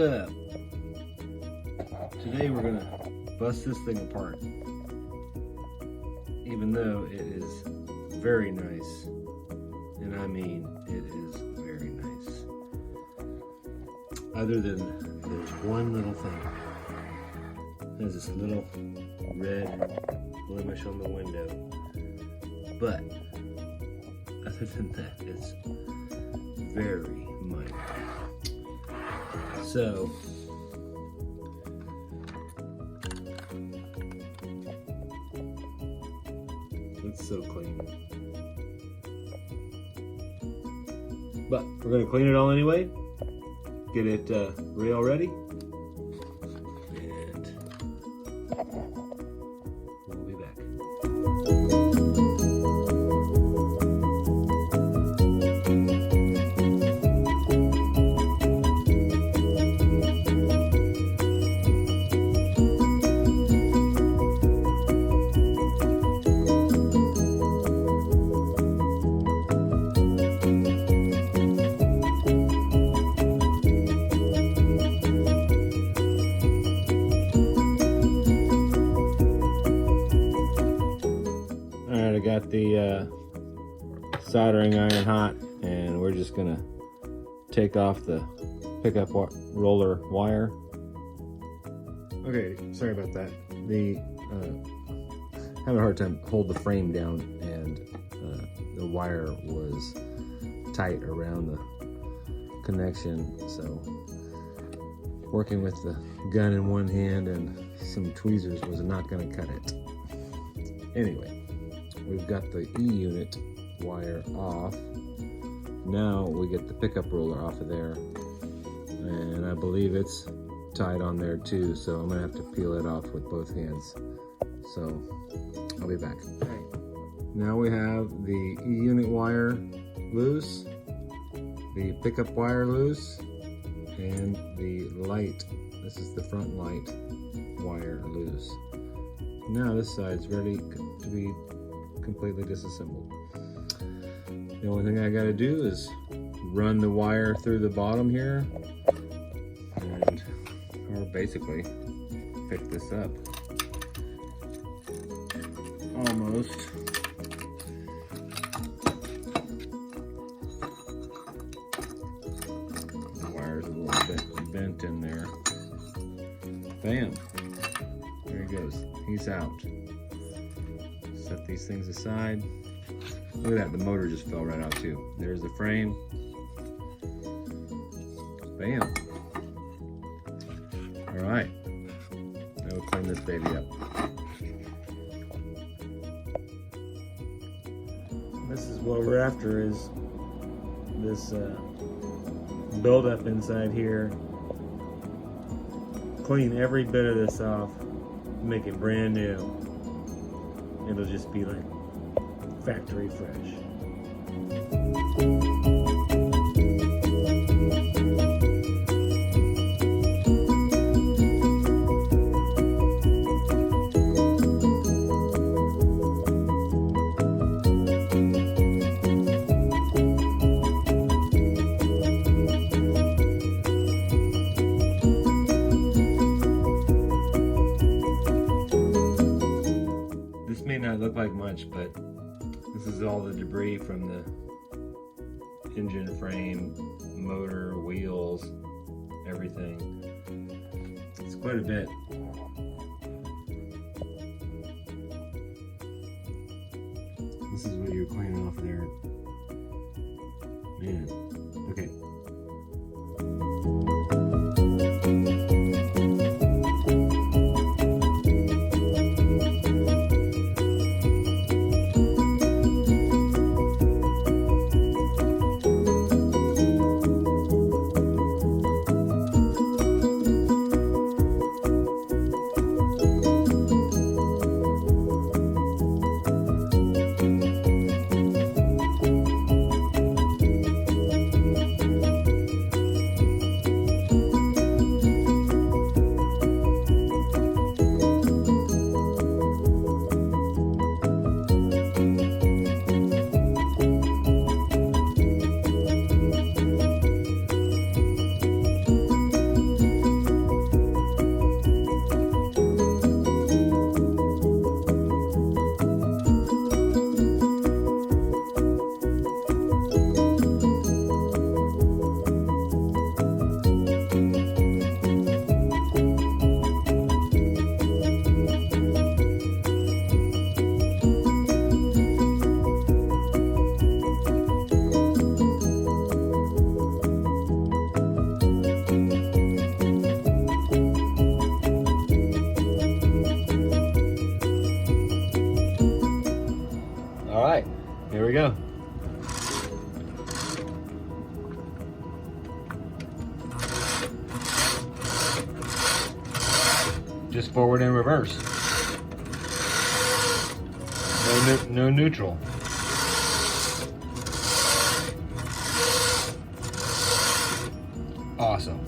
up? Today we're gonna bust this thing apart. Even though it is very nice, and I mean it is very nice. Other than there's one little thing. There's this little red blemish on the window. But other than that, it's very minor. So it's so clean. But we're gonna clean it all anyway. Get it rail ready. And we'll be back. I got the soldering iron hot, and we're just gonna take off the pickup roller wire. Okay, sorry about that. The having a hard time hold the frame down, and the wire was tight around the connection, so working with the gun in one hand and some tweezers was not going to cut it. Anyway, we've got the E-unit wire off. Now we get the pickup roller off of there, and I believe it's tied on there too, so I'm gonna have to peel it off with both hands. So I'll be back. Okay. Now we have the E-unit wire loose, the pickup wire loose, and the light, this is the front light wire, loose. Now this side's ready to be completely disassembled. The only thing I gotta do is run the wire through the bottom here, and or basically pick this up. Almost. The wire's a little bit bent in there. Bam! There he goes. He's out. Set these things aside. Look at that, the motor just fell right out too. There's the frame. Bam. All right. Now we'll clean this baby up. This is what we're after, is this buildup inside here. Clean every bit of this off, make it brand new. It'll just be like factory fresh. This may not look like much, but this is all the debris from the engine frame, motor, wheels, everything. It's quite a bit. This is what you're cleaning off there. Man, okay. just forward and reverse. No neutral. Awesome.